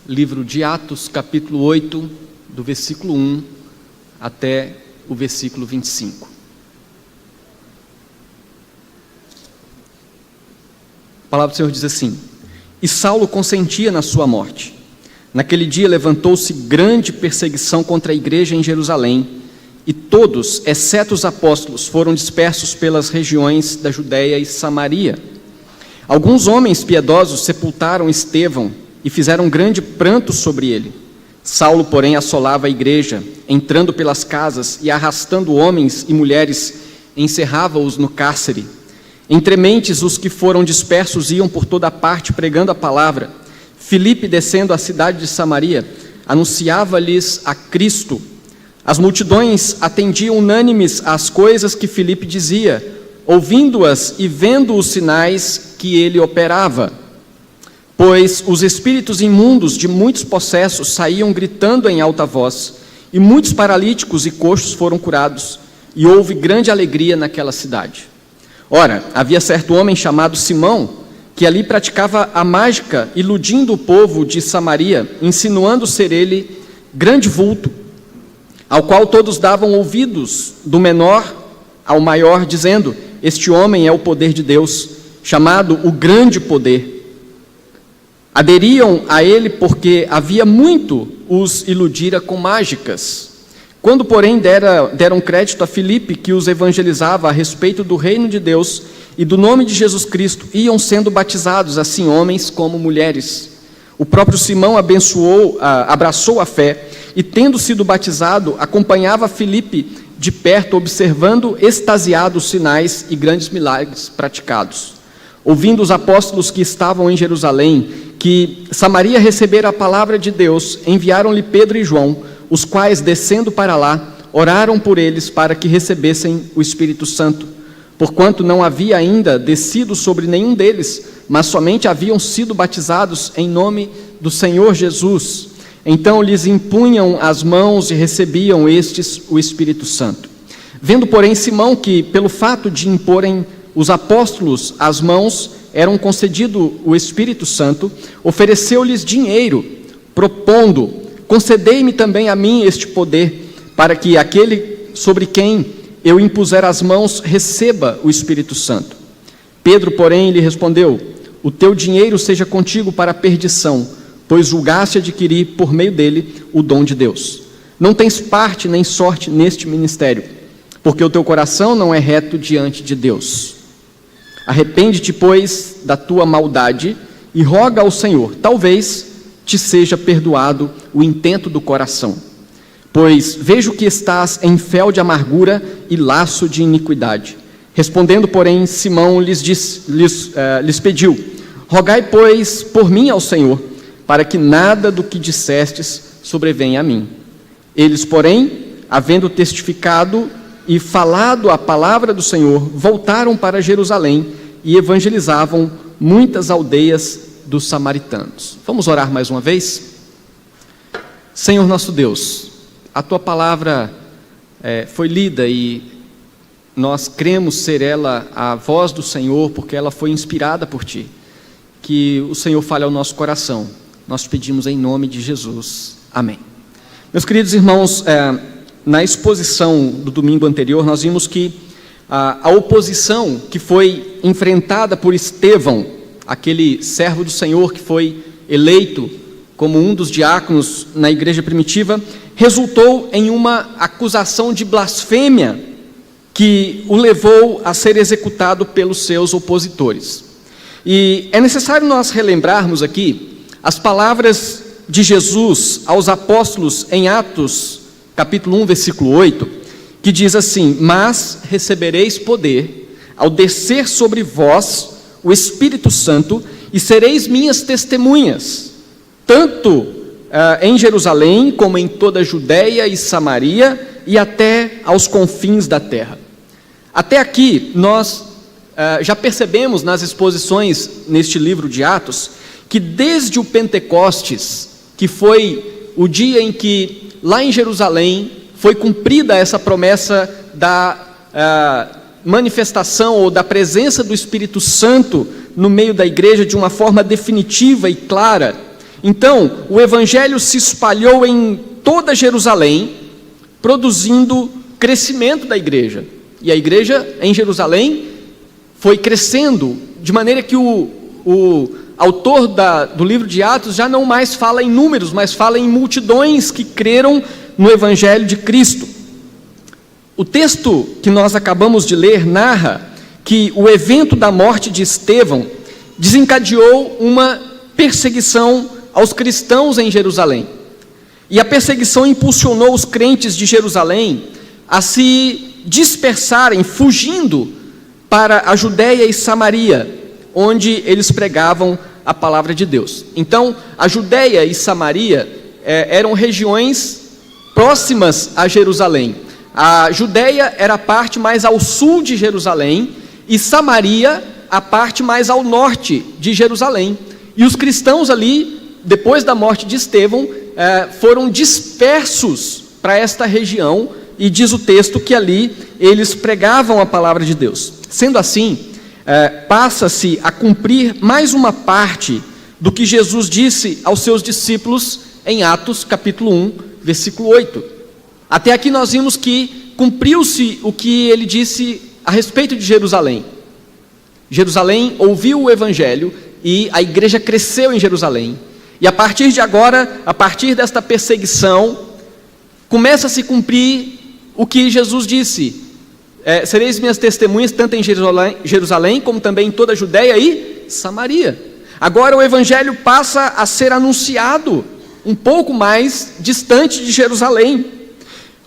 livro de Atos, capítulo 8, do versículo 1 até o versículo 25. A palavra do Senhor diz assim: E Saulo consentia na sua morte. Naquele dia levantou-se grande perseguição contra a igreja em Jerusalém, e todos, exceto os apóstolos, foram dispersos pelas regiões da Judéia e Samaria. Alguns homens piedosos sepultaram Estevão e fizeram grande pranto sobre ele. Saulo, porém, assolava a igreja, entrando pelas casas e arrastando homens e mulheres, encerrava-os no cárcere. Entre mentes, os que foram dispersos iam por toda parte pregando a palavra. Filipe, descendo à cidade de Samaria, anunciava-lhes a Cristo. As multidões atendiam unânimes às coisas que Filipe dizia, ouvindo-as e vendo os sinais que ele operava. Pois os espíritos imundos de muitos possessos saíam gritando em alta voz, e muitos paralíticos e coxos foram curados, e houve grande alegria naquela cidade. Ora, havia certo homem chamado Simão, que ali praticava a mágica, iludindo o povo de Samaria, insinuando ser ele grande vulto, ao qual todos davam ouvidos, do menor ao maior, dizendo: Este homem é o poder de Deus, chamado o grande poder. Aderiam a ele porque havia muito os iludira com mágicas. Quando, porém, deram crédito a Filipe, que os evangelizava a respeito do reino de Deus e do nome de Jesus Cristo, iam sendo batizados, assim homens como mulheres. O próprio Simão abraçou a fé, e tendo sido batizado, acompanhava Filipe de perto, observando extasiado os sinais e grandes milagres praticados. Ouvindo os apóstolos que estavam em Jerusalém, que Samaria recebera a palavra de Deus, enviaram-lhe Pedro e João, os quais, descendo para lá, oraram por eles para que recebessem o Espírito Santo, porquanto não havia ainda descido sobre nenhum deles, mas somente haviam sido batizados em nome do Senhor Jesus. Então lhes impunham as mãos e recebiam estes o Espírito Santo. Vendo, porém, Simão que, pelo fato de imporem os apóstolos as mãos, eram concedido o Espírito Santo, ofereceu-lhes dinheiro, propondo: Concedei-me também a mim este poder, para que aquele sobre quem eu impuser as mãos receba o Espírito Santo. Pedro, porém, lhe respondeu: O teu dinheiro seja contigo para a perdição, pois julgaste adquirir por meio dele o dom de Deus. Não tens parte nem sorte neste ministério, porque o teu coração não é reto diante de Deus. Arrepende-te, pois, da tua maldade e roga ao Senhor, talvez te seja perdoado o intento do coração. Pois vejo que estás em fel de amargura e laço de iniquidade. Respondendo, porém, Simão lhes pediu: Rogai, pois, por mim ao Senhor, para que nada do que dissestes sobrevenha a mim. Eles, porém, havendo testificado e falado a palavra do Senhor, voltaram para Jerusalém e evangelizavam muitas aldeias dos samaritanos. Vamos orar mais uma vez? Senhor nosso Deus, a Tua palavra foi lida e nós cremos ser ela a voz do Senhor, porque ela foi inspirada por Ti. Que o Senhor fale ao nosso coração. Nós pedimos em nome de Jesus. Amém. Meus queridos irmãos, na exposição do domingo anterior, nós vimos que a oposição que foi enfrentada por Estevão, aquele servo do Senhor que foi eleito como um dos diáconos na igreja primitiva, resultou em uma acusação de blasfêmia que o levou a ser executado pelos seus opositores. E é necessário nós relembrarmos aqui as palavras de Jesus aos apóstolos em Atos, capítulo 1, versículo 8, que diz assim: Mas recebereis poder ao descer sobre vós o Espírito Santo, e sereis minhas testemunhas, tanto em Jerusalém, como em toda a Judéia e Samaria, e até aos confins da terra. Até aqui, nós já percebemos nas exposições neste livro de Atos, que desde o Pentecostes, que foi o dia em que, lá em Jerusalém, foi cumprida essa promessa da manifestação ou da presença do Espírito Santo no meio da igreja de uma forma definitiva e clara, Então, o evangelho se espalhou em toda Jerusalém, produzindo crescimento da igreja. E a igreja em Jerusalém foi crescendo, de maneira que o autor do livro de Atos já não mais fala em números, mas fala em multidões que creram no evangelho de Cristo. O texto que nós acabamos de ler narra que o evento da morte de Estevão desencadeou uma perseguição aos cristãos em Jerusalém. E a perseguição impulsionou os crentes de Jerusalém a se dispersarem, fugindo para a Judéia e Samaria, onde eles pregavam a palavra de Deus. Então, a Judéia e Samaria eram regiões próximas a Jerusalém. A Judéia era a parte mais ao sul de Jerusalém e Samaria a parte mais ao norte de Jerusalém. E os cristãos ali, depois da morte de Estevão, foram dispersos para esta região, e diz o texto que ali eles pregavam a palavra de Deus. Sendo assim, passa-se a cumprir mais uma parte do que Jesus disse aos seus discípulos em Atos capítulo 1, versículo 8. Até aqui nós vimos que cumpriu-se o que ele disse a respeito de Jerusalém. Jerusalém ouviu o evangelho e a igreja cresceu em Jerusalém. E a partir de agora, a partir desta perseguição, começa a se cumprir o que Jesus disse: sereis minhas testemunhas tanto em Jerusalém como também em toda a Judéia e Samaria. Agora o evangelho passa a ser anunciado um pouco mais distante de Jerusalém.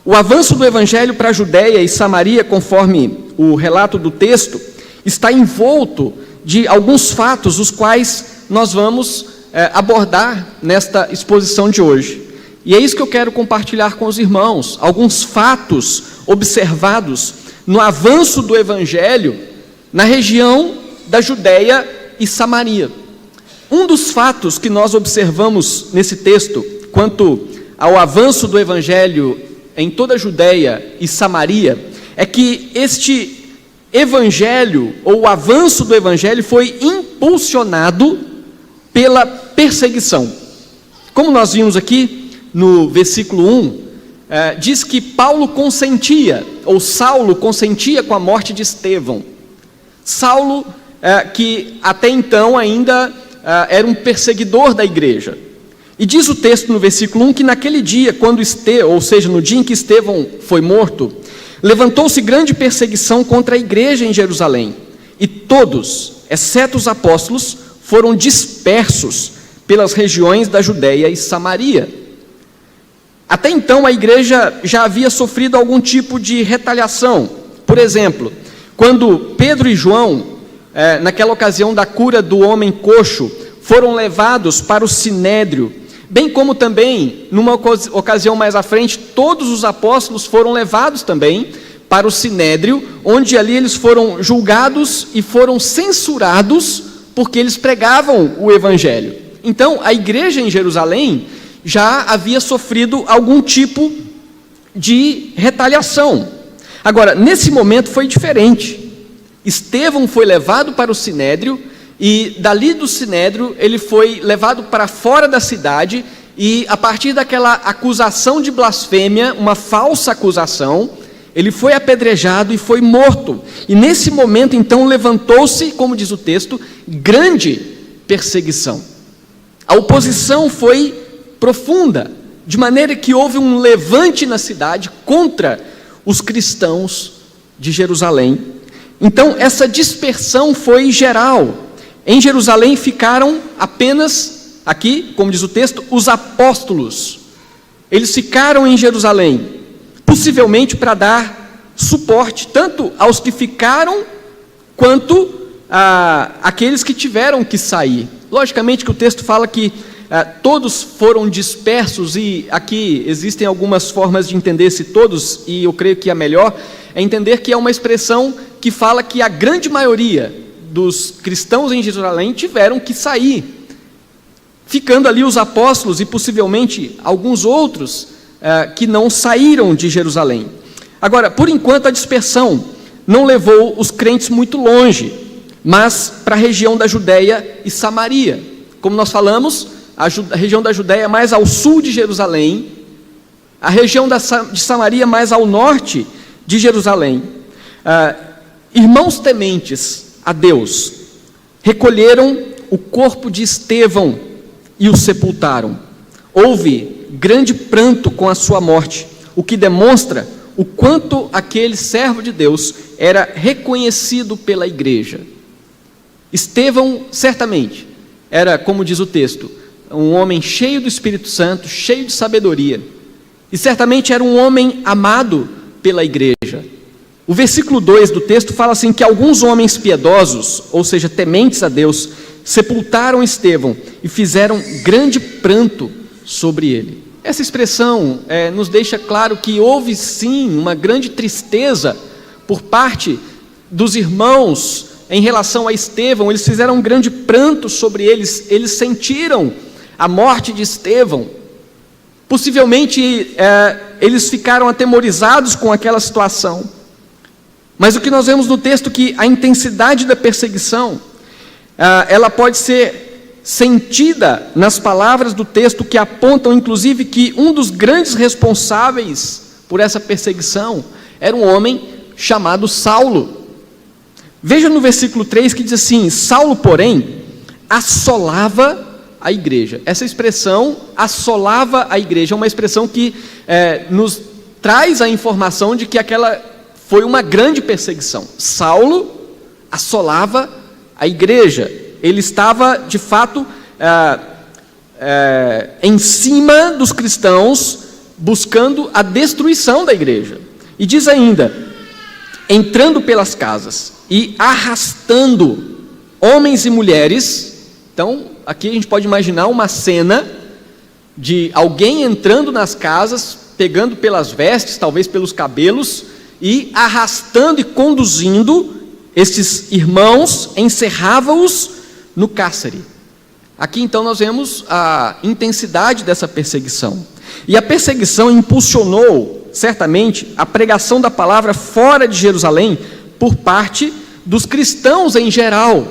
O avanço do evangelho para a Judéia e Samaria, conforme o relato do texto, está envolto de alguns fatos, os quais nós vamos abordar nesta exposição de hoje. E é isso que eu quero compartilhar com os irmãos, alguns fatos observados no avanço do evangelho na região da Judéia e Samaria. Um dos fatos que nós observamos nesse texto, quanto ao avanço do evangelho em toda a Judéia e Samaria, é que este evangelho, ou o avanço do evangelho, foi impulsionado pela perseguição. Como nós vimos aqui no versículo 1, diz que Paulo consentia, ou Saulo consentia com a morte de Estevão. Saulo, que até então ainda era um perseguidor da igreja. E diz o texto no versículo 1 que naquele dia, ou seja, no dia em que Estevão foi morto, levantou-se grande perseguição contra a igreja em Jerusalém, e todos, exceto os apóstolos, foram dispersos pelas regiões da Judéia e Samaria. Até então a igreja já havia sofrido algum tipo de retaliação. Por exemplo, quando Pedro e João, naquela ocasião da cura do homem coxo, foram levados para o sinédrio, bem como também, numa ocasião mais à frente, todos os apóstolos foram levados também para o sinédrio, onde ali eles foram julgados e foram censurados, porque eles pregavam o evangelho. Então, a igreja em Jerusalém já havia sofrido algum tipo de retaliação. Agora, nesse momento foi diferente. Estevão foi levado para o sinédrio, e dali do sinédrio ele foi levado para fora da cidade, e a partir daquela acusação de blasfêmia, uma falsa acusação, ele foi apedrejado e foi morto. E nesse momento então levantou-se, como diz o texto, grande perseguição. A oposição foi profunda, de maneira que houve um levante na cidade contra os cristãos de Jerusalém. Então essa dispersão foi geral. Em Jerusalém ficaram apenas, aqui, como diz o texto, os apóstolos. Eles ficaram em Jerusalém, possivelmente para dar suporte tanto aos que ficaram, quanto àqueles que tiveram que sair. Logicamente que o texto fala que todos foram dispersos, e aqui existem algumas formas de entender esse todos, e eu creio que a melhor é entender que é uma expressão que fala que a grande maioria dos cristãos em Jerusalém tiveram que sair, ficando ali os apóstolos e possivelmente alguns outros que não saíram de Jerusalém. Agora, por enquanto a dispersão não levou os crentes muito longe, mas para a região da Judéia e Samaria. Como nós falamos, a região da Judéia mais ao sul de Jerusalém, a região de Samaria mais ao norte de Jerusalém. Irmãos tementes a Deus recolheram o corpo de Estevão e o sepultaram. Houve grande pranto com a sua morte, o que demonstra o quanto aquele servo de Deus era reconhecido pela igreja. Estevão, certamente, era, como diz o texto, um homem cheio do Espírito Santo, cheio de sabedoria, e certamente era um homem amado pela igreja. O versículo 2 do texto fala assim, que alguns homens piedosos, ou seja, tementes a Deus, sepultaram Estevão e fizeram grande pranto sobre ele. Essa expressão nos deixa claro que houve sim uma grande tristeza por parte dos irmãos em relação a Estevão. Eles fizeram um grande pranto sobre eles, eles sentiram a morte de Estevão. Possivelmente eles ficaram atemorizados com aquela situação. Mas o que nós vemos no texto é que a intensidade da perseguição, ela pode ser sentida nas palavras do texto, que apontam inclusive que um dos grandes responsáveis por essa perseguição era um homem chamado Saulo. Veja no versículo 3 que diz assim: Saulo, porém, assolava a igreja. Essa expressão, assolava a igreja, é uma expressão que nos traz a informação de que aquela foi uma grande perseguição. Saulo assolava a igreja. Ele estava, de fato, em cima dos cristãos, buscando a destruição da igreja. E diz ainda, entrando pelas casas e arrastando homens e mulheres. Então, aqui a gente pode imaginar uma cena de alguém entrando nas casas, pegando pelas vestes, talvez pelos cabelos, e arrastando e conduzindo esses irmãos, encerrava-os no cárcere. Aqui então nós vemos a intensidade dessa perseguição. E a perseguição impulsionou, certamente, a pregação da palavra fora de Jerusalém por parte dos cristãos em geral.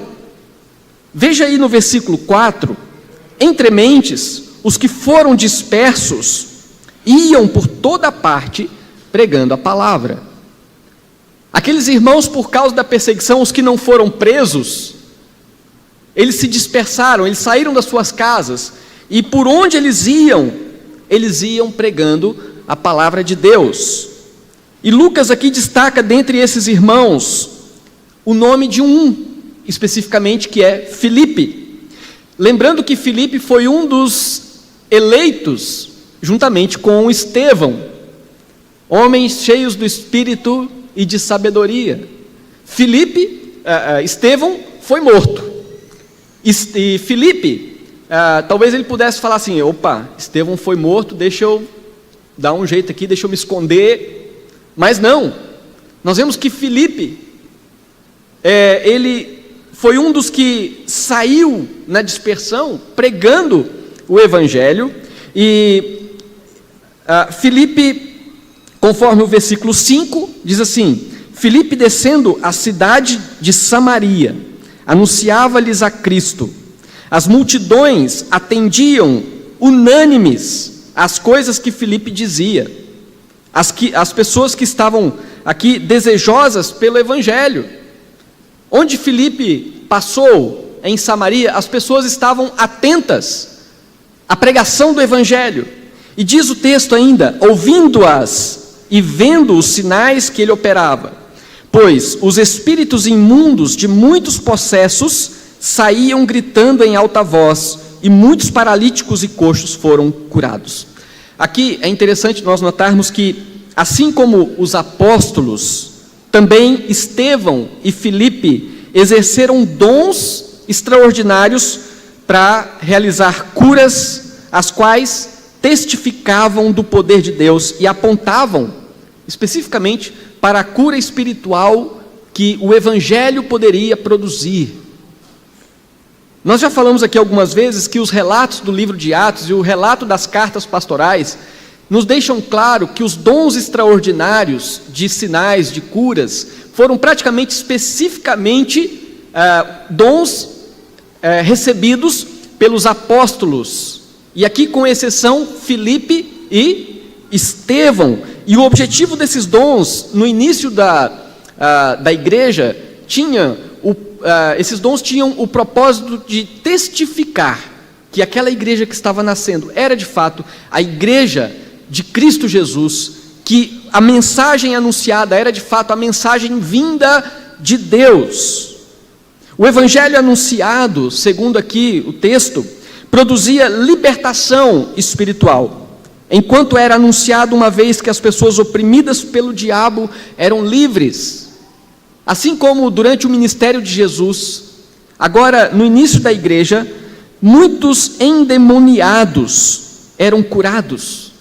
Veja aí no versículo 4, entre mentes, os que foram dispersos iam por toda parte pregando a palavra. Aqueles irmãos, por causa da perseguição, os que não foram presos, eles se dispersaram, eles saíram das suas casas, e por onde eles iam pregando a palavra de Deus. E Lucas aqui destaca dentre esses irmãos o nome de um, especificamente, que é Filipe. Lembrando que Filipe foi um dos eleitos, juntamente com Estevão, homens cheios do Espírito e de sabedoria. Estevão foi morto. E Filipe, talvez ele pudesse falar assim: opa, Estevão foi morto, deixa eu dar um jeito aqui, deixa eu me esconder. Mas não, nós vemos que Filipe, ele foi um dos que saiu na dispersão, pregando o Evangelho. E Filipe, conforme o versículo 5, diz assim: Filipe, descendo a cidade de Samaria, anunciava-lhes a Cristo. As multidões atendiam unânimes às coisas que Filipe dizia. As pessoas que estavam aqui desejosas pelo Evangelho. Onde Filipe passou, em Samaria, as pessoas estavam atentas à pregação do Evangelho. E diz o texto ainda: ouvindo-as e vendo os sinais que ele operava. Pois os espíritos imundos de muitos possessos saíam gritando em alta voz, e muitos paralíticos e coxos foram curados. Aqui é interessante nós notarmos que, assim como os apóstolos, também Estevão e Filipe exerceram dons extraordinários para realizar curas, as quais testificavam do poder de Deus e apontavam especificamente para a cura espiritual que o Evangelho poderia produzir. Nós já falamos aqui algumas vezes que os relatos do livro de Atos e o relato das cartas pastorais nos deixam claro que os dons extraordinários de sinais, de curas, foram praticamente especificamente dons recebidos pelos apóstolos, e aqui com exceção Filipe e Estevão. E o objetivo desses dons, no início da igreja, esses dons tinham o propósito de testificar que aquela igreja que estava nascendo era de fato a igreja de Cristo Jesus, que a mensagem anunciada era de fato a mensagem vinda de Deus. O evangelho anunciado, segundo aqui o texto, produzia libertação espiritual, enquanto era anunciado uma vez que as pessoas oprimidas pelo diabo eram livres. Assim como durante o ministério de Jesus, agora no início da igreja, muitos endemoniados eram curados.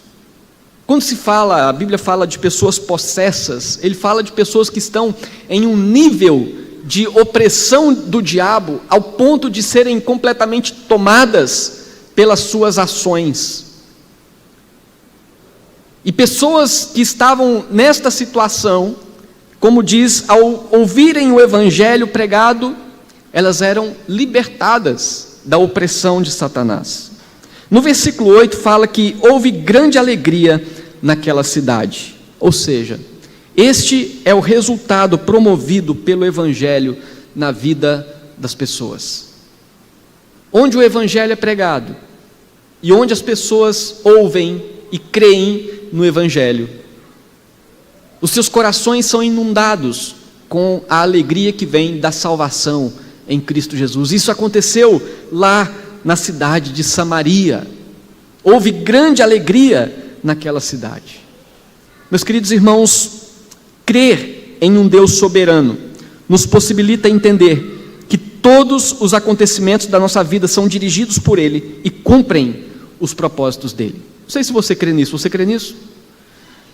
Quando se fala, a Bíblia fala de pessoas possessas, ele fala de pessoas que estão em um nível de opressão do diabo, ao ponto de serem completamente tomadas pelas suas ações. E pessoas que estavam nesta situação, como diz, ao ouvirem o evangelho pregado, elas eram libertadas da opressão de Satanás. No versículo 8 fala que houve grande alegria naquela cidade, ou seja, este é o resultado promovido pelo evangelho na vida das pessoas. Onde o evangelho é pregado e onde as pessoas ouvem e creem no evangelho, os seus corações são inundados com a alegria que vem da salvação em Cristo Jesus. Isso aconteceu lá na cidade de Samaria. Houve grande alegria naquela cidade. Meus queridos irmãos, crer em um Deus soberano nos possibilita entender que todos os acontecimentos da nossa vida são dirigidos por Ele e cumprem os propósitos dEle. Não sei se você crê nisso. Você crê nisso?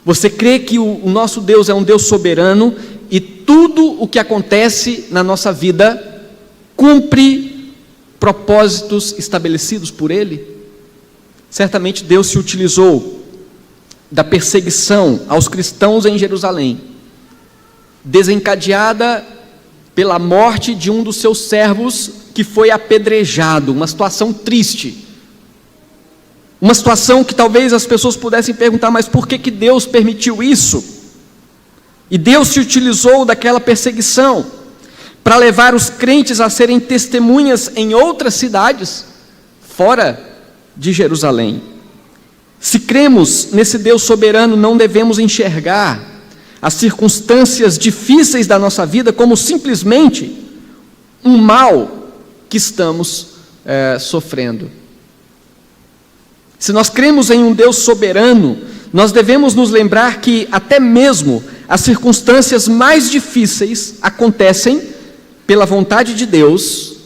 Você crê que o nosso Deus é um Deus soberano e tudo o que acontece na nossa vida cumpre propósitos estabelecidos por Ele? Certamente Deus se utilizou da perseguição aos cristãos em Jerusalém, desencadeada pela morte de um dos seus servos que foi apedrejado, uma situação triste. Uma situação que talvez as pessoas pudessem perguntar, mas por que Deus permitiu isso? E Deus se utilizou daquela perseguição para levar os crentes a serem testemunhas em outras cidades, fora de Jerusalém. Se cremos nesse Deus soberano, não devemos enxergar as circunstâncias difíceis da nossa vida como simplesmente um mal que estamos sofrendo. Se nós cremos em um Deus soberano, nós devemos nos lembrar que até mesmo as circunstâncias mais difíceis acontecem pela vontade de Deus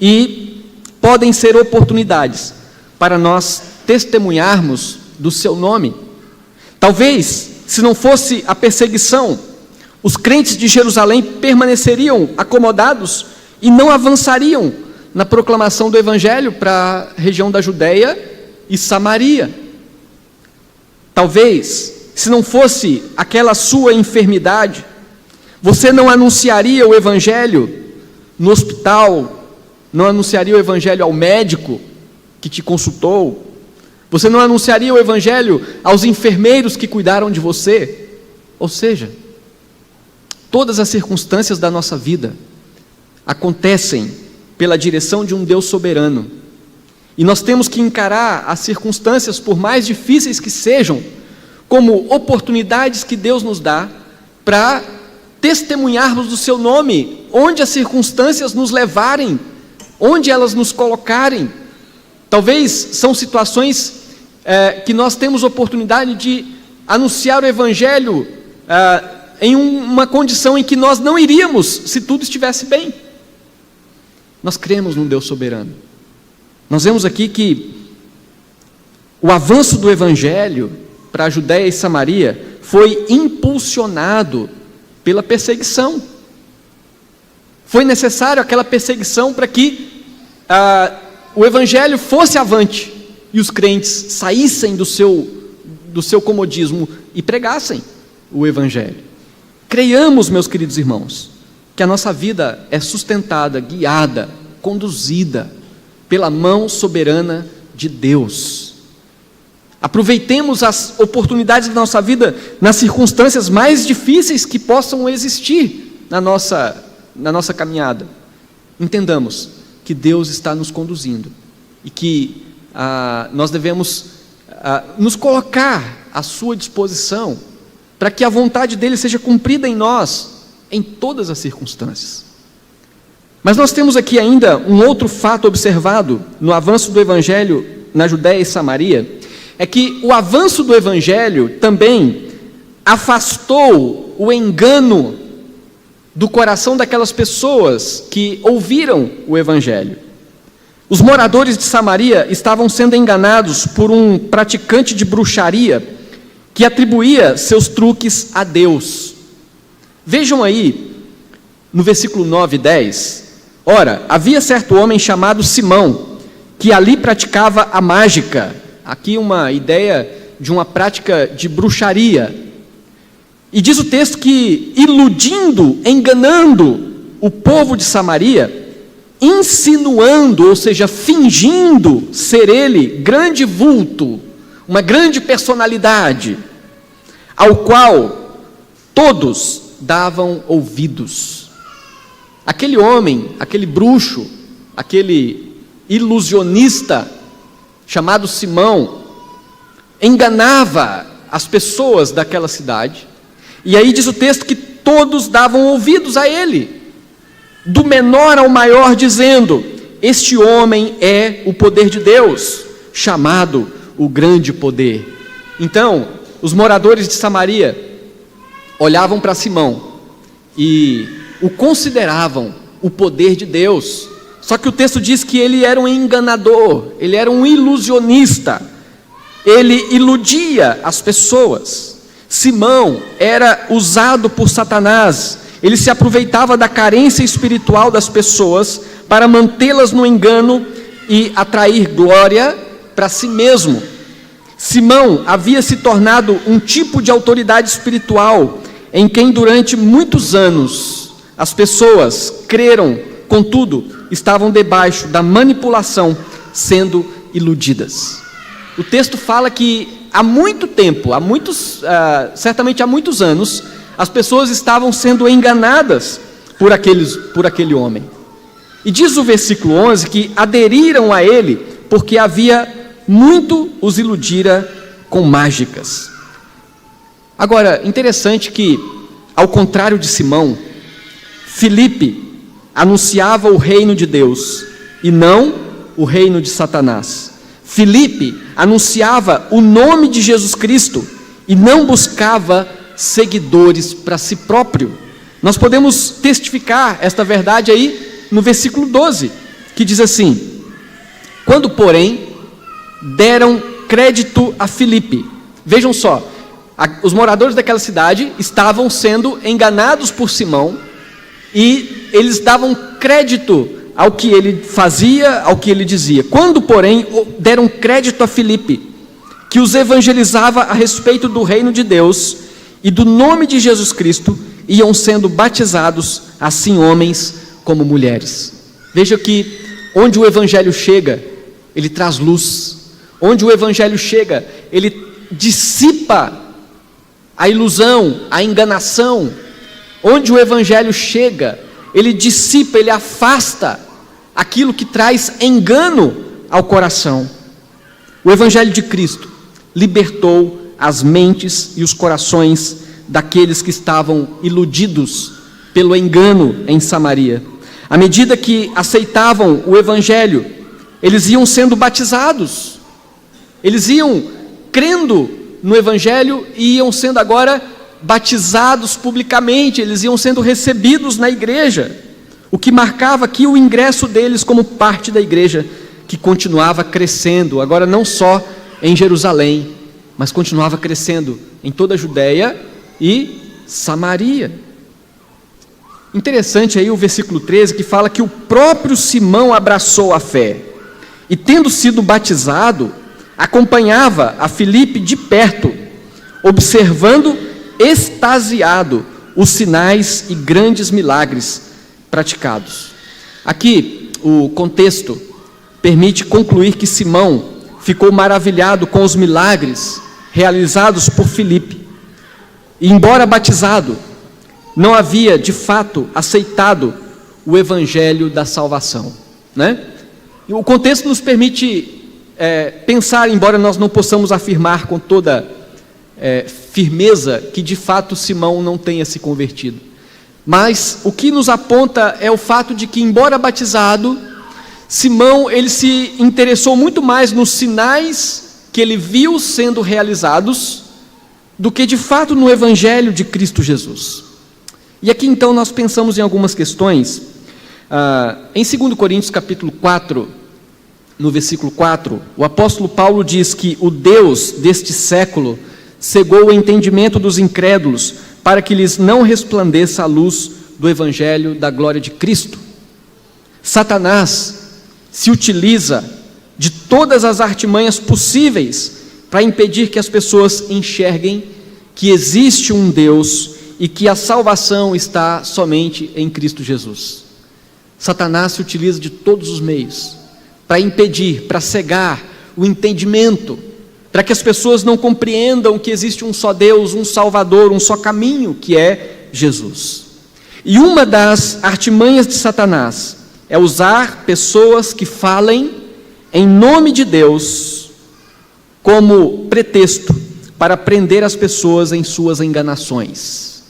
e podem ser oportunidades para nós testemunharmos do seu nome. Talvez, se não fosse a perseguição, os crentes de Jerusalém permaneceriam acomodados e não avançariam na proclamação do evangelho para a região da Judeia e Samaria. Talvez, se não fosse aquela sua enfermidade, você não anunciaria o evangelho no hospital, não anunciaria o evangelho ao médico que te consultou, você não anunciaria o evangelho aos enfermeiros que cuidaram de você. Ou seja, todas as circunstâncias da nossa vida acontecem pela direção de um Deus soberano. E nós temos que encarar as circunstâncias, por mais difíceis que sejam, como oportunidades que Deus nos dá para testemunharmos do seu nome, onde as circunstâncias nos levarem, onde elas nos colocarem. Talvez são situações que nós temos oportunidade de anunciar o evangelho em uma condição em que nós não iríamos se tudo estivesse bem. Nós cremos num Deus soberano. Nós vemos aqui que o avanço do evangelho para a Judéia e Samaria foi impulsionado pela perseguição. Foi necessário aquela perseguição para que o evangelho fosse avante e os crentes saíssem do seu comodismo e pregassem o evangelho. Creiamos, meus queridos irmãos, que a nossa vida é sustentada, guiada, conduzida pela mão soberana de Deus. Aproveitemos as oportunidades da nossa vida nas circunstâncias mais difíceis que possam existir na nossa caminhada. Entendamos que Deus está nos conduzindo e que nós devemos nos colocar à sua disposição para que a vontade dele seja cumprida em nós, em todas as circunstâncias. Mas nós temos aqui ainda um outro fato observado no avanço do Evangelho na Judéia e Samaria, é que o avanço do Evangelho também afastou o engano do coração daquelas pessoas que ouviram o Evangelho. Os moradores de Samaria estavam sendo enganados por um praticante de bruxaria que atribuía seus truques a Deus. Vejam aí, no versículo 9 e 10, ora, havia certo homem chamado Simão, que ali praticava a mágica, aqui uma ideia de uma prática de bruxaria, e diz o texto que, iludindo, enganando o povo de Samaria, insinuando, ou seja, fingindo ser ele grande vulto, uma grande personalidade, ao qual todos davam ouvidos. Aquele homem, aquele bruxo, aquele ilusionista chamado Simão, enganava as pessoas daquela cidade, e aí diz o texto que todos davam ouvidos a ele, do menor ao maior, dizendo: este homem é o poder de Deus, chamado o grande poder. Então, os moradores de Samaria olhavam para Simão e o consideravam o poder de Deus. Só que o texto diz que ele era um enganador, ele era um ilusionista, ele iludia as pessoas. Simão era usado por Satanás, ele se aproveitava da carência espiritual das pessoas para mantê-las no engano e atrair glória para si mesmo. Simão havia se tornado um tipo de autoridade espiritual em quem durante muitos anos as pessoas creram, contudo, estavam debaixo da manipulação, sendo iludidas. O texto fala que há muito tempo, certamente há muitos anos, as pessoas estavam sendo enganadas por aquele homem. E diz o versículo 11 que aderiram a ele porque havia muito os iludira com mágicas. Agora, interessante que, ao contrário de Simão, Filipe anunciava o reino de Deus e não o reino de Satanás. Filipe anunciava o nome de Jesus Cristo e não buscava seguidores para si próprio. Nós podemos testificar esta verdade aí no versículo 12, que diz assim: quando, porém, deram crédito a Filipe. Vejam só, os moradores daquela cidade estavam sendo enganados por Simão e eles davam crédito ao que ele fazia, ao que ele dizia. Quando, porém, deram crédito a Filipe, que os evangelizava a respeito do reino de Deus e do nome de Jesus Cristo, iam sendo batizados, assim homens como mulheres. Veja que onde o evangelho chega, ele traz luz. Onde o evangelho chega, ele dissipa a ilusão, a enganação. Onde o evangelho chega, ele dissipa, ele afasta aquilo que traz engano ao coração. O evangelho de Cristo libertou as mentes e os corações daqueles que estavam iludidos pelo engano em Samaria. À medida que aceitavam o evangelho, eles iam sendo batizados, eles iam crendo no evangelho e iam sendo agora batizados publicamente, eles iam sendo recebidos na igreja, o que marcava aqui o ingresso deles como parte da igreja, que continuava crescendo, agora não só em Jerusalém, mas continuava crescendo em toda a Judéia e Samaria. Interessante aí o versículo 13, que fala que o próprio Simão abraçou a fé, e tendo sido batizado, acompanhava a Filipe de perto, observando extasiado os sinais e grandes milagres praticados. Aqui o contexto permite concluir que Simão ficou maravilhado com os milagres realizados por Filipe. E, embora batizado, não havia, de fato, aceitado o evangelho da salvação, né? E o contexto nos permite pensar, embora nós não possamos afirmar com toda firmeza que, de fato, Simão não tenha se convertido. Mas o que nos aponta é o fato de que, embora batizado, Simão ele se interessou muito mais nos sinais que ele viu sendo realizados do que, de fato, no evangelho de Cristo Jesus. E aqui, então, nós pensamos em algumas questões. Em 2 Coríntios, capítulo 4, no versículo 4, o apóstolo Paulo diz que o Deus deste século cegou o entendimento dos incrédulos para que lhes não resplandeça a luz do evangelho da glória de Cristo. Satanás se utiliza de todas as artimanhas possíveis para impedir que as pessoas enxerguem que existe um Deus e que a salvação está somente em Cristo Jesus. Satanás se utiliza de todos os meios para impedir, para cegar o entendimento, para que as pessoas não compreendam que existe um só Deus, um Salvador, um só caminho, que é Jesus. E uma das artimanhas de Satanás é usar pessoas que falem em nome de Deus como pretexto para prender as pessoas em suas enganações.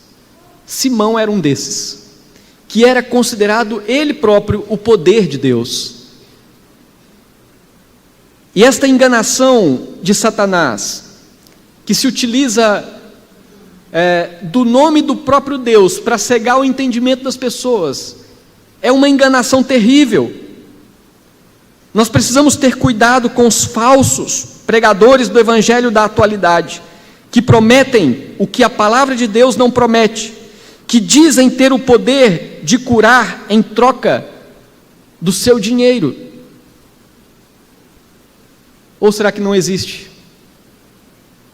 Simão era um desses, que era considerado ele próprio o poder de Deus. E esta enganação de Satanás, que se utiliza do nome do próprio Deus para cegar o entendimento das pessoas, é uma enganação terrível. Nós precisamos ter cuidado com os falsos pregadores do evangelho da atualidade, que prometem o que a palavra de Deus não promete, que dizem ter o poder de curar em troca do seu dinheiro. Ou será que não existe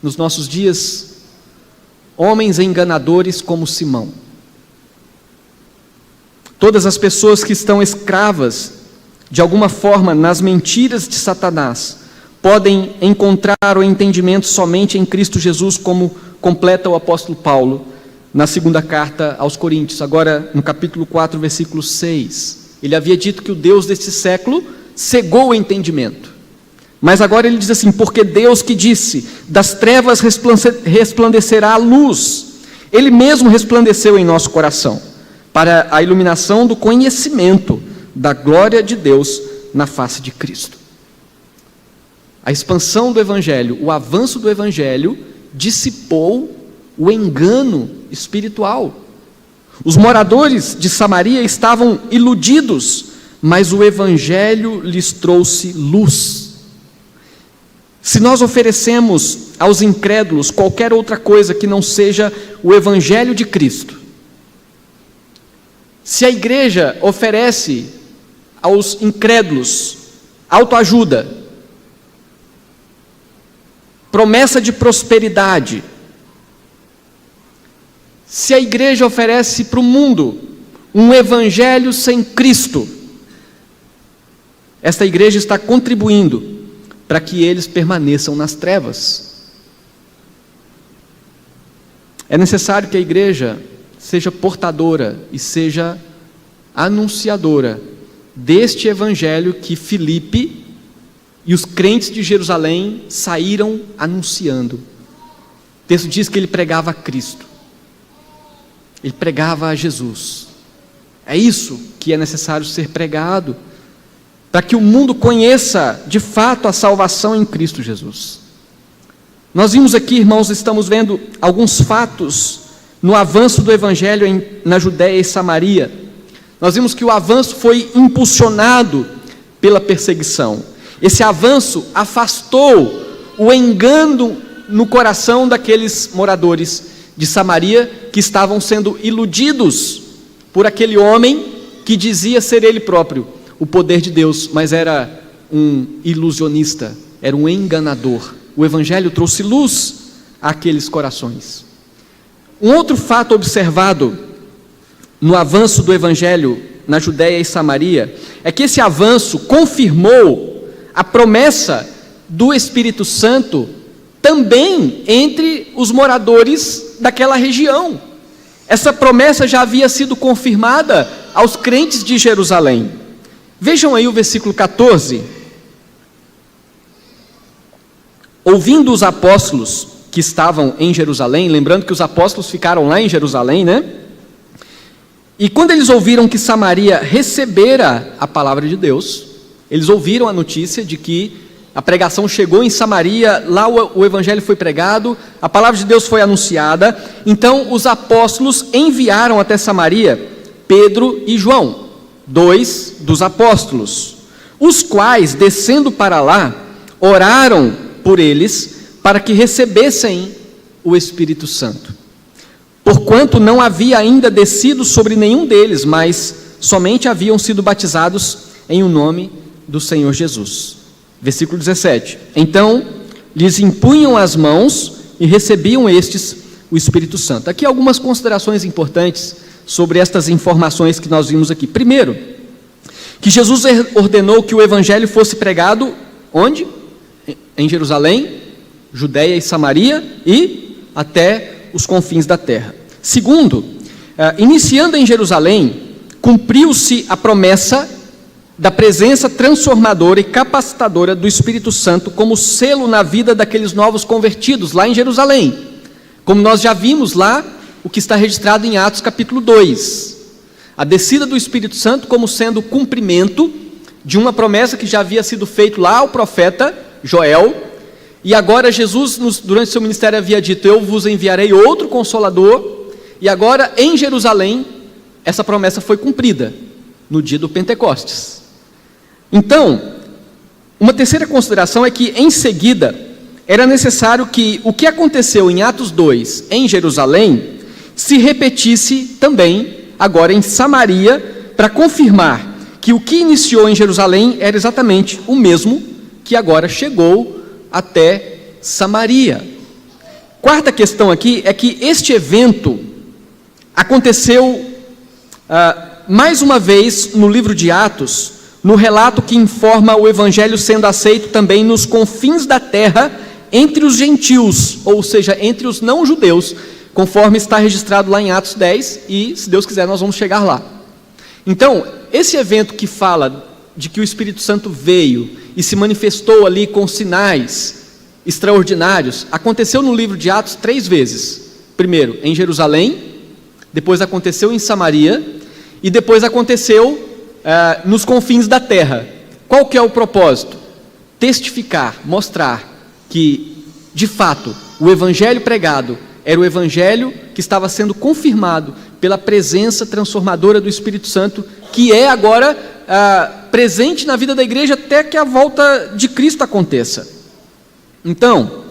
nos nossos dias homens enganadores como Simão? Todas as pessoas que estão escravas de alguma forma nas mentiras de Satanás podem encontrar o entendimento somente em Cristo Jesus, como completa o apóstolo Paulo na segunda carta aos Coríntios, agora no capítulo 4, versículo 6. Ele havia dito que o Deus deste século cegou o entendimento. Mas agora ele diz assim: porque Deus que disse, das trevas resplandecerá a luz, Ele mesmo resplandeceu em nosso coração, para a iluminação do conhecimento da glória de Deus na face de Cristo. A expansão do Evangelho, o avanço do Evangelho, dissipou o engano espiritual. Os moradores de Samaria estavam iludidos, mas o Evangelho lhes trouxe luz. Se nós oferecemos aos incrédulos qualquer outra coisa que não seja o Evangelho de Cristo, se a igreja oferece aos incrédulos autoajuda, promessa de prosperidade, se a igreja oferece para o mundo um evangelho sem Cristo, esta igreja está contribuindo para que eles permaneçam nas trevas. É necessário que a igreja seja portadora e seja anunciadora deste evangelho que Filipe e os crentes de Jerusalém saíram anunciando. O texto diz que ele pregava a Cristo, ele pregava a Jesus. É isso que é necessário ser pregado, para que o mundo conheça de fato a salvação em Cristo Jesus. Nós vimos aqui, irmãos, estamos vendo alguns fatos no avanço do evangelho na Judéia e Samaria. Nós vimos que o avanço foi impulsionado pela perseguição. Esse avanço afastou o engano no coração daqueles moradores de Samaria, que estavam sendo iludidos por aquele homem que dizia ser ele próprio o poder de Deus, mas era um ilusionista, era um enganador. O evangelho trouxe luz àqueles corações. Um outro fato observado no avanço do evangelho na Judéia e Samaria é que esse avanço confirmou a promessa do Espírito Santo também entre os moradores daquela região. Essa promessa já havia sido confirmada aos crentes de Jerusalém. Vejam aí o versículo 14. Ouvindo os apóstolos que estavam em Jerusalém, lembrando que os apóstolos ficaram lá em Jerusalém, né? E quando eles ouviram que Samaria recebera a palavra de Deus, eles ouviram a notícia de que a pregação chegou em Samaria, lá o evangelho foi pregado, a palavra de Deus foi anunciada. Então os apóstolos enviaram até Samaria Pedro e João, 2 dos apóstolos, os quais, descendo para lá, oraram por eles para que recebessem o Espírito Santo, porquanto não havia ainda descido sobre nenhum deles, mas somente haviam sido batizados em o nome do Senhor Jesus. Versículo 17. Então lhes impunham as mãos e recebiam estes o Espírito Santo. Aqui algumas considerações importantes sobre estas informações que nós vimos aqui. Primeiro, que Jesus ordenou que o evangelho fosse pregado onde? Em Jerusalém, Judeia e Samaria e até os confins da terra. Segundo, iniciando em Jerusalém, cumpriu-se a promessa da presença transformadora e capacitadora do Espírito Santo como selo na vida daqueles novos convertidos lá em Jerusalém, como nós já vimos lá, o que está registrado em Atos capítulo 2, a descida do Espírito Santo como sendo o cumprimento de uma promessa que já havia sido feita lá ao profeta Joel, e agora Jesus, durante seu ministério, havia dito: eu vos enviarei outro Consolador, e agora em Jerusalém, essa promessa foi cumprida, no dia do Pentecostes. Então, uma terceira consideração é que, em seguida, era necessário que o que aconteceu em Atos 2, em Jerusalém, se repetisse também, agora em Samaria, para confirmar que o que iniciou em Jerusalém era exatamente o mesmo que agora chegou até Samaria. Quarta questão aqui é que este evento aconteceu mais uma vez no livro de Atos, no relato que informa o evangelho sendo aceito também nos confins da terra, entre os gentios, ou seja, entre os não-judeus, conforme está registrado lá em Atos 10, e, se Deus quiser, nós vamos chegar lá. Então, esse evento que fala de que o Espírito Santo veio e se manifestou ali com sinais extraordinários, aconteceu no livro de Atos 3 vezes. Primeiro, em Jerusalém, depois aconteceu em Samaria, e depois aconteceu nos confins da terra. Qual que é o propósito? Testificar, mostrar que, de fato, o evangelho pregado era o evangelho que estava sendo confirmado pela presença transformadora do Espírito Santo, que é agora presente na vida da igreja até que a volta de Cristo aconteça. Então,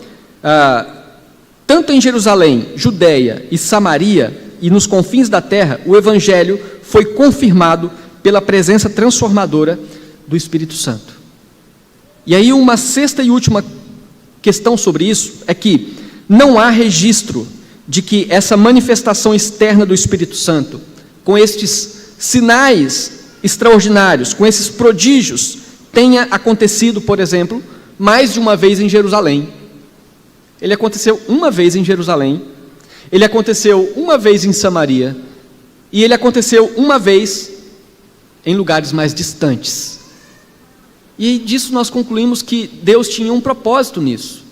tanto em Jerusalém, Judeia e Samaria, e nos confins da terra, o evangelho foi confirmado pela presença transformadora do Espírito Santo. E aí uma sexta e última questão sobre isso é que não há registro de que essa manifestação externa do Espírito Santo, com estes sinais extraordinários, com esses prodígios, tenha acontecido, por exemplo, mais de uma vez em Jerusalém. Ele aconteceu uma vez em Jerusalém, ele aconteceu uma vez em Samaria, e ele aconteceu uma vez em lugares mais distantes. E disso nós concluímos que Deus tinha um propósito nisso.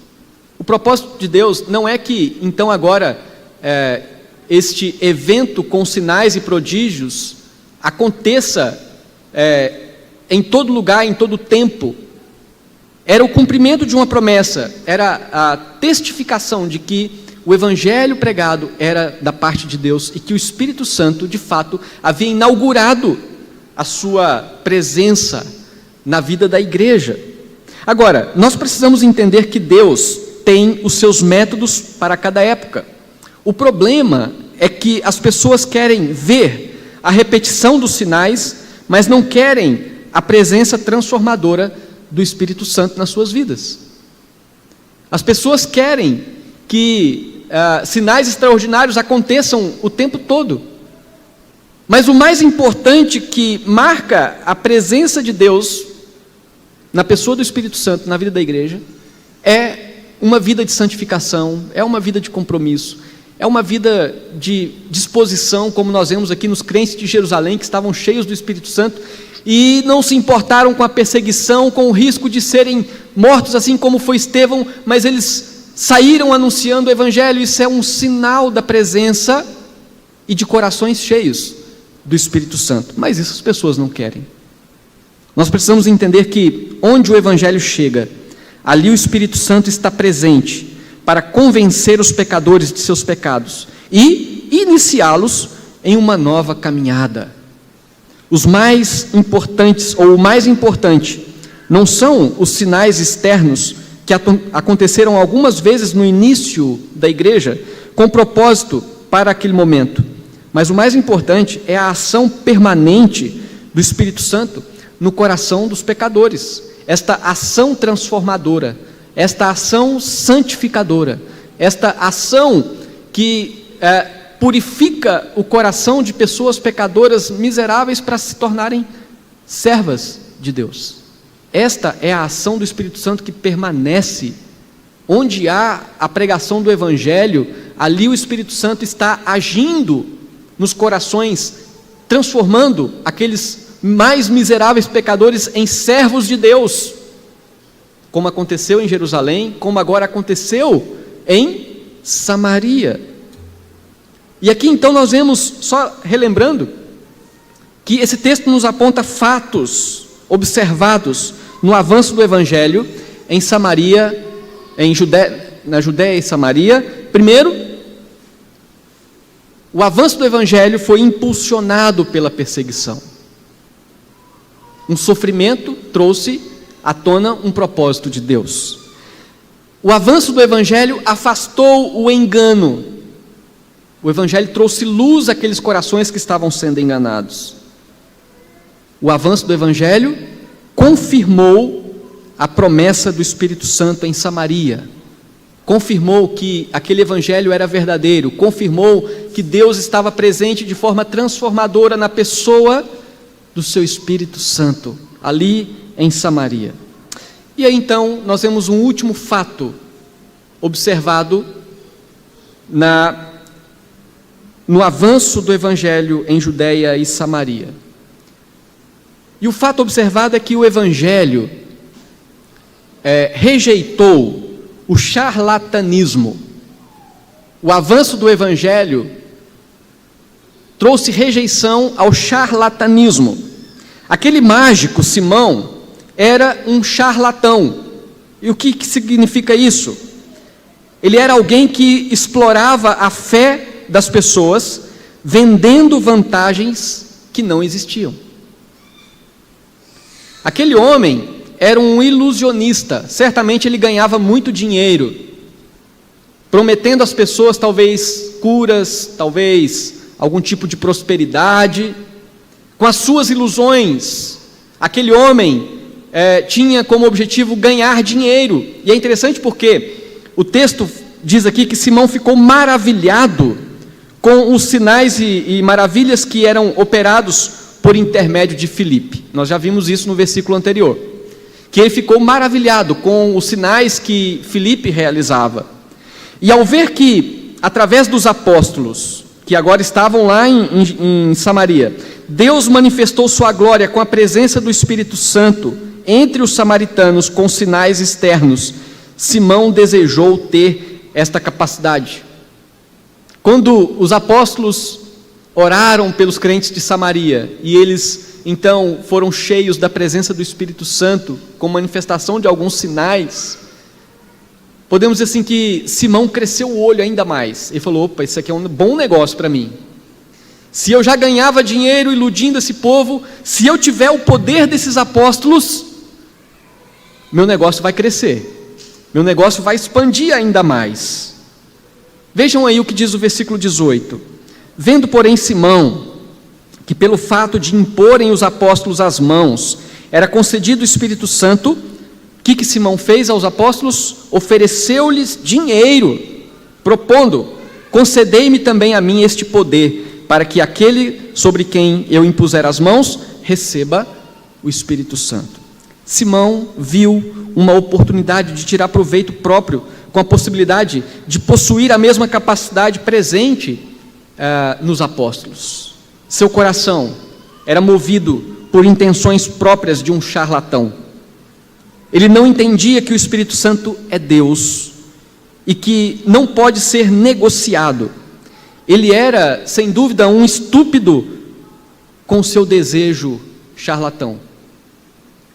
O propósito de Deus não é que, então agora, este evento com sinais e prodígios aconteça em todo lugar, em todo tempo. Era o cumprimento de uma promessa, era a testificação de que o evangelho pregado era da parte de Deus e que o Espírito Santo, de fato, havia inaugurado a sua presença na vida da igreja. Agora, nós precisamos entender que Deus tem os seus métodos para cada época. O problema é que as pessoas querem ver a repetição dos sinais, mas não querem a presença transformadora do Espírito Santo nas suas vidas. As pessoas querem que sinais extraordinários aconteçam o tempo todo, mas o mais importante que marca a presença de Deus na pessoa do Espírito Santo, na vida da igreja, é uma vida de santificação, é uma vida de compromisso, é uma vida de disposição, como nós vemos aqui nos crentes de Jerusalém, que estavam cheios do Espírito Santo, e não se importaram com a perseguição, com o risco de serem mortos, assim como foi Estevão, mas eles saíram anunciando o Evangelho. Isso é um sinal da presença e de corações cheios do Espírito Santo, mas isso as pessoas não querem. Nós precisamos entender que onde o Evangelho chega, ali o Espírito Santo está presente para convencer os pecadores de seus pecados e iniciá-los em uma nova caminhada. Os mais importantes, ou o mais importante, não são os sinais externos que aconteceram algumas vezes no início da igreja, com propósito para aquele momento, mas o mais importante é a ação permanente do Espírito Santo no coração dos pecadores, esta ação transformadora, esta ação santificadora, esta ação que purifica o coração de pessoas pecadoras miseráveis para se tornarem servas de Deus. Esta é a ação do Espírito Santo que permanece. Onde há a pregação do Evangelho, ali o Espírito Santo está agindo nos corações, transformando aqueles mais miseráveis pecadores em servos de Deus, como aconteceu em Jerusalém, como agora aconteceu em Samaria. E aqui então nós vemos, só relembrando, que esse texto nos aponta fatos observados no avanço do Evangelho em Samaria, na Judéia e Samaria. Primeiro, o avanço do Evangelho foi impulsionado pela perseguição. Um sofrimento trouxe à tona um propósito de Deus. O avanço do Evangelho afastou o engano. O Evangelho trouxe luz àqueles corações que estavam sendo enganados. O avanço do Evangelho confirmou a promessa do Espírito Santo em Samaria. Confirmou que aquele Evangelho era verdadeiro. Confirmou que Deus estava presente de forma transformadora na pessoa do seu Espírito Santo, ali em Samaria. E aí então nós temos um último fato observado no avanço do Evangelho em Judéia e Samaria. E o fato observado é que o Evangelho rejeitou o charlatanismo. O avanço do Evangelho trouxe rejeição ao charlatanismo. Aquele mágico, Simão, era um charlatão. E o que significa isso? Ele era alguém que explorava a fé das pessoas, vendendo vantagens que não existiam. Aquele homem era um ilusionista. Certamente ele ganhava muito dinheiro, prometendo às pessoas talvez curas, talvez algum tipo de prosperidade. Com as suas ilusões, aquele homem tinha como objetivo ganhar dinheiro. E é interessante porque o texto diz aqui que Simão ficou maravilhado com os sinais e maravilhas que eram operados por intermédio de Filipe. Nós já vimos isso no versículo anterior, que ele ficou maravilhado com os sinais que Filipe realizava. E ao ver que, através dos apóstolos, que agora estavam lá em Samaria, Deus manifestou sua glória com a presença do Espírito Santo entre os samaritanos com sinais externos, Simão desejou ter esta capacidade. Quando os apóstolos oraram pelos crentes de Samaria, e eles então foram cheios da presença do Espírito Santo, com manifestação de alguns sinais, podemos dizer assim que Simão cresceu o olho ainda mais. Ele falou: opa, isso aqui é um bom negócio para mim. Se eu já ganhava dinheiro iludindo esse povo, se eu tiver o poder desses apóstolos, meu negócio vai crescer, meu negócio vai expandir ainda mais. Vejam aí o que diz o versículo 18: vendo porém Simão, que pelo fato de imporem os apóstolos as mãos, era concedido o Espírito Santo, o que Simão fez aos apóstolos? Ofereceu-lhes dinheiro, propondo: concedei-me também a mim este poder, para que aquele sobre quem eu impuser as mãos, receba o Espírito Santo. Simão viu uma oportunidade de tirar proveito próprio, com a possibilidade de possuir a mesma capacidade presente nos apóstolos. Seu coração era movido por intenções próprias de um charlatão. Ele não entendia que o Espírito Santo é Deus e que não pode ser negociado. Ele era, sem dúvida, um estúpido com o seu desejo charlatão.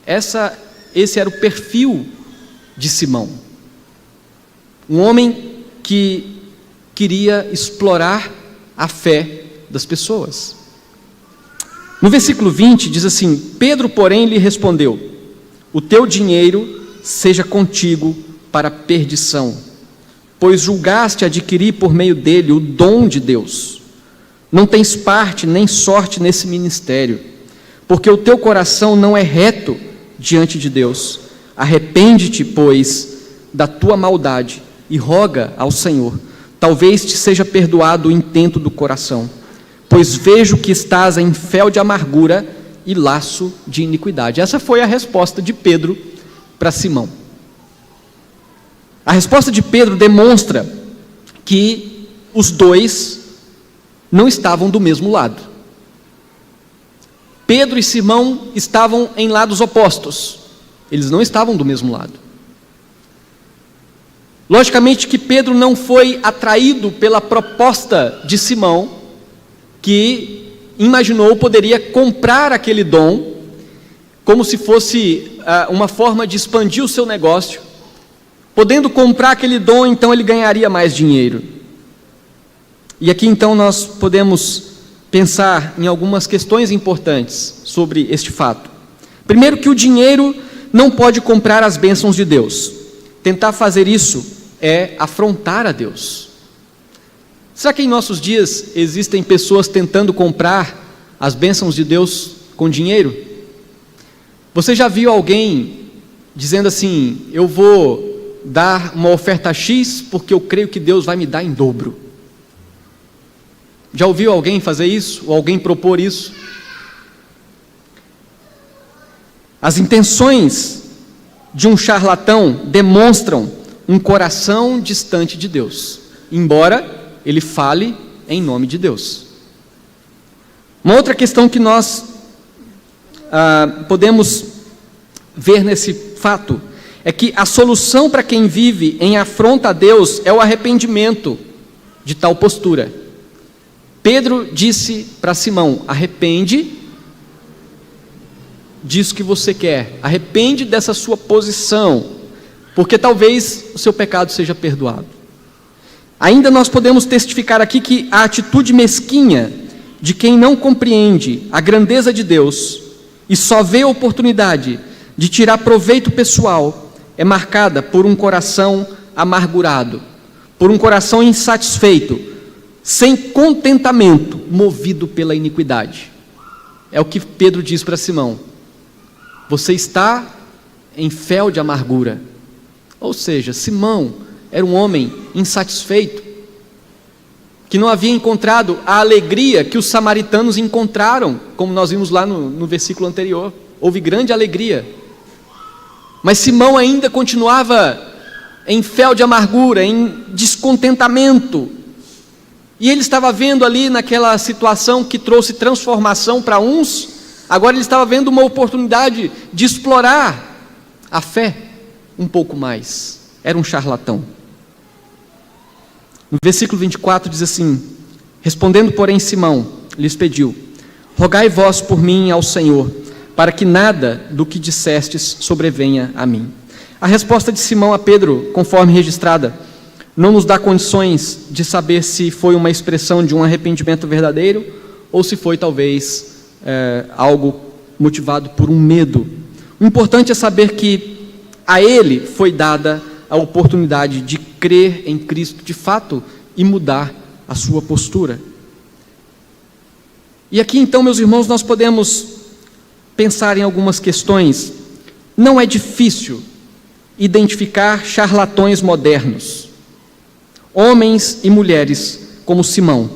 Esse era o perfil de Simão. Um homem que queria explorar a fé das pessoas. No versículo 20 diz assim: Pedro, porém, lhe respondeu: o teu dinheiro seja contigo para perdição, pois julgaste adquirir por meio dele o dom de Deus. Não tens parte nem sorte nesse ministério, porque o teu coração não é reto diante de Deus. Arrepende-te, pois, da tua maldade e roga ao Senhor. Talvez te seja perdoado o intento do coração, pois vejo que estás em fel de amargura e laço de iniquidade. Essa foi a resposta de Pedro para Simão. A resposta de Pedro demonstra que os dois não estavam do mesmo lado. Pedro e Simão estavam em lados opostos. Eles não estavam do mesmo lado. Logicamente que Pedro não foi atraído pela proposta de Simão, que imaginou poderia comprar aquele dom, como se fosse uma forma de expandir o seu negócio. Podendo comprar aquele dom, então ele ganharia mais dinheiro. E aqui então nós podemos pensar em algumas questões importantes sobre este fato. Primeiro, que o dinheiro não pode comprar as bênçãos de Deus. Tentar fazer isso é afrontar a Deus. Será que em nossos dias existem pessoas tentando comprar as bênçãos de Deus com dinheiro? Você já viu alguém dizendo assim: eu vou dar uma oferta X porque eu creio que Deus vai me dar em dobro? Já ouviu alguém fazer isso? Ou alguém propor isso? As intenções de um charlatão demonstram um coração distante de Deus, embora ele fale em nome de Deus. Uma outra questão que nós podemos ver nesse fato é que a solução para quem vive em afronta a Deus é o arrependimento de tal postura. Pedro disse para Simão: arrepende disso que você quer, arrepende dessa sua posição, porque talvez o seu pecado seja perdoado. Ainda nós podemos testificar aqui que a atitude mesquinha de quem não compreende a grandeza de Deus e só vê a oportunidade de tirar proveito pessoal é marcada por um coração amargurado, por um coração insatisfeito, sem contentamento, movido pela iniquidade. É o que Pedro diz para Simão: você está em fel de amargura. Ou seja, Simão era um homem insatisfeito, que não havia encontrado a alegria que os samaritanos encontraram, como nós vimos lá no versículo anterior. Houve grande alegria, mas Simão ainda continuava em fel de amargura, em descontentamento, e ele estava vendo ali naquela situação que trouxe transformação para uns, agora ele estava vendo uma oportunidade de explorar a fé um pouco mais. Era um charlatão. No versículo 24 diz assim: respondendo, porém, Simão lhes pediu: rogai vós por mim ao Senhor, para que nada do que dissestes sobrevenha a mim. A resposta de Simão a Pedro, conforme registrada, não nos dá condições de saber se foi uma expressão de um arrependimento verdadeiro, ou se foi talvez algo motivado por um medo. O importante é saber que a ele foi dada a oportunidade de crer em Cristo de fato e mudar a sua postura. E aqui então, meus irmãos, nós podemos pensar em algumas questões. Não é difícil identificar charlatões modernos, homens e mulheres como Simão,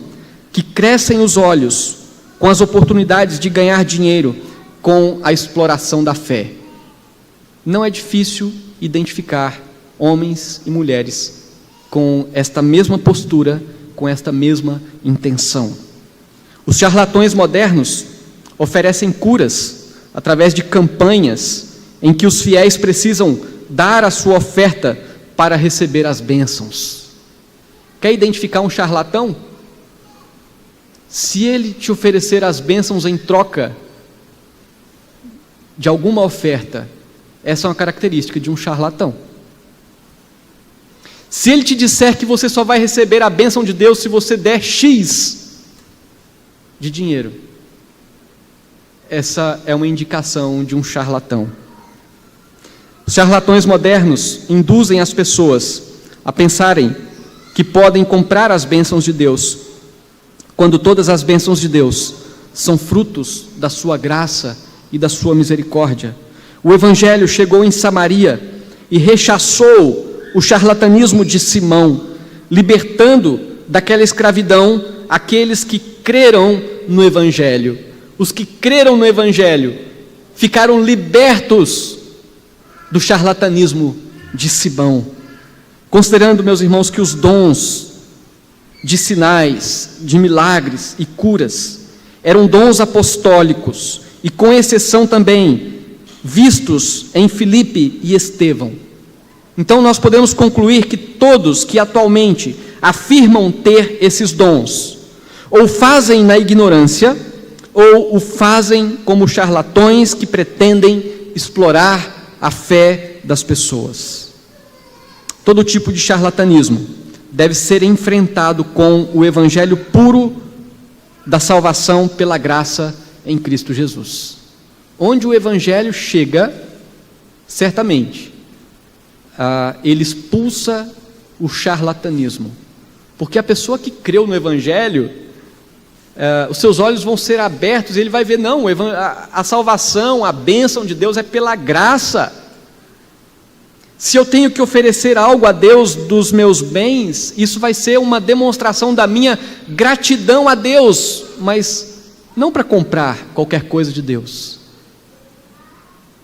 que crescem os olhos com as oportunidades de ganhar dinheiro com a exploração da fé. não é difícil identificar homens e mulheres com esta mesma postura, com esta mesma intenção. Os charlatões modernos oferecem curas através de campanhas em que os fiéis precisam dar a sua oferta para receber as bênçãos. Quer identificar um charlatão? Se ele te oferecer as bênçãos em troca de alguma oferta, essa é uma característica de um charlatão. Se ele te disser que você só vai receber a bênção de Deus se você der X de dinheiro, essa é uma indicação de um charlatão. Os charlatões modernos induzem as pessoas a pensarem que podem comprar as bênçãos de Deus, quando todas as bênçãos de Deus são frutos da sua graça e da sua misericórdia. O Evangelho chegou em Samaria e rechaçou o charlatanismo de Simão, libertando daquela escravidão aqueles que creram no Evangelho. Os que creram no Evangelho ficaram libertos do charlatanismo de Simão. Considerando, meus irmãos, que os dons de sinais, de milagres e curas eram dons apostólicos e, com exceção também, vistos em Filipe e Estevão. Então nós podemos concluir que todos que atualmente afirmam ter esses dons, ou fazem na ignorância, ou o fazem como charlatões que pretendem explorar a fé das pessoas. Todo tipo de charlatanismo deve ser enfrentado com o evangelho puro da salvação pela graça em Cristo Jesus. Onde o evangelho chega, certamente, ele expulsa o charlatanismo, porque a pessoa que creu no evangelho, os seus olhos vão ser abertos e ele vai ver, não, a salvação, a bênção de Deus é pela graça. Se eu tenho que oferecer algo a Deus dos meus bens, isso vai ser uma demonstração da minha gratidão a Deus, mas não para comprar qualquer coisa de Deus.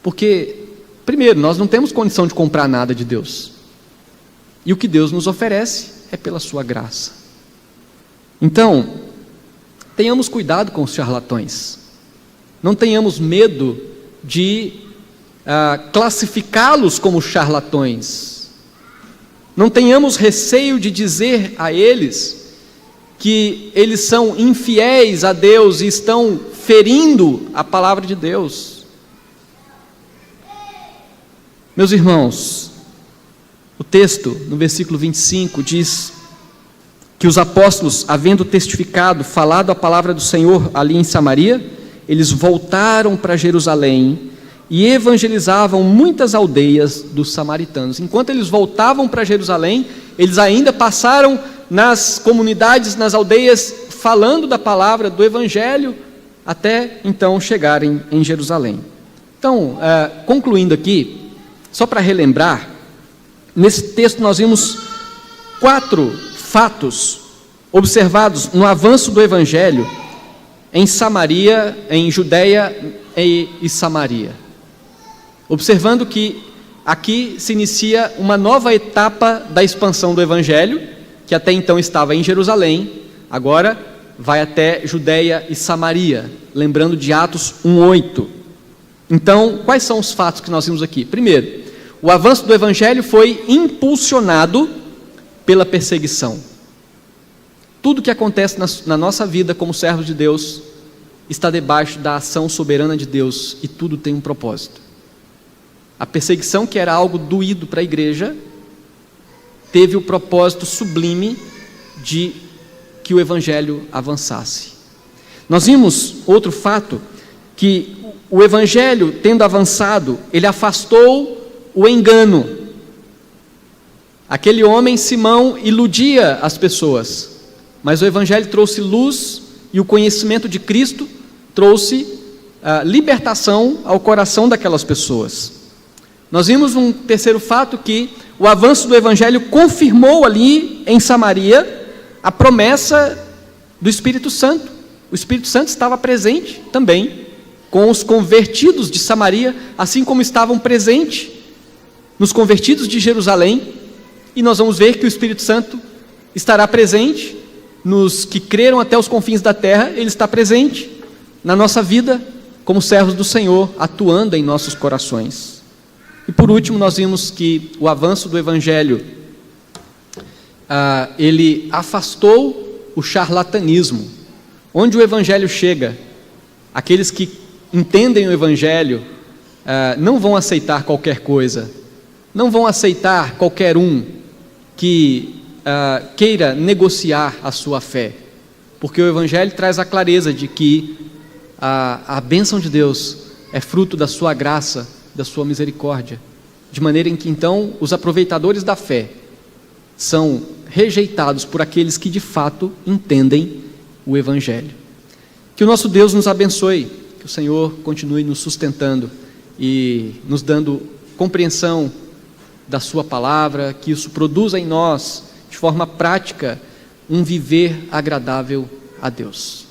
Porque, primeiro, nós não temos condição de comprar nada de Deus. E o que Deus nos oferece é pela sua graça. Então, tenhamos cuidado com os charlatões. Não tenhamos medo de classificá-los como charlatões. Não tenhamos receio de dizer a eles que eles são infiéis a Deus e estão ferindo a palavra de Deus. Meus irmãos, o texto no versículo 25 diz que os apóstolos, havendo testificado, falado a palavra do Senhor ali em Samaria, eles voltaram para Jerusalém e evangelizavam muitas aldeias dos samaritanos. Enquanto eles voltavam para Jerusalém, eles ainda passaram nas comunidades, nas aldeias, falando da palavra do evangelho, até então chegarem em Jerusalém. Então, concluindo aqui, só para relembrar, nesse texto nós vimos 4 fatos observados no avanço do evangelho em Samaria, em Judeia e Samaria. Observando que aqui se inicia uma nova etapa da expansão do evangelho, que até então estava em Jerusalém, agora vai até Judeia e Samaria, lembrando de Atos 1:8. Então, quais são os fatos que nós vimos aqui? Primeiro, o avanço do evangelho foi impulsionado pela perseguição. Tudo que acontece na nossa vida como servos de Deus está debaixo da ação soberana de Deus, e tudo tem um propósito. A perseguição, que era algo doído para a igreja, teve o propósito sublime de que o evangelho avançasse. Nós vimos outro fato, que o evangelho, tendo avançado, ele afastou o engano. Aquele homem, Simão, iludia as pessoas, mas o evangelho trouxe luz, e o conhecimento de Cristo trouxe libertação ao coração daquelas pessoas. Nós vimos um terceiro fato, que o avanço do evangelho confirmou ali em Samaria a promessa do Espírito Santo. O Espírito Santo estava presente também com os convertidos de Samaria, assim como estavam presentes nos convertidos de Jerusalém, e nós vamos ver que o Espírito Santo estará presente nos que creram até os confins da terra. Ele está presente na nossa vida como servos do Senhor, atuando em nossos corações. E por último, nós vimos que o avanço do Evangelho, ele afastou o charlatanismo. Onde o Evangelho chega, aqueles que entendem o Evangelho não vão aceitar qualquer coisa, não vão aceitar qualquer um que queira negociar a sua fé, porque o Evangelho traz a clareza de que a bênção de Deus é fruto da sua graça, da sua misericórdia, de maneira em que então os aproveitadores da fé são rejeitados por aqueles que de fato entendem o Evangelho. Que o nosso Deus nos abençoe, que o Senhor continue nos sustentando e nos dando compreensão da sua palavra, que isso produza em nós, de forma prática, um viver agradável a Deus.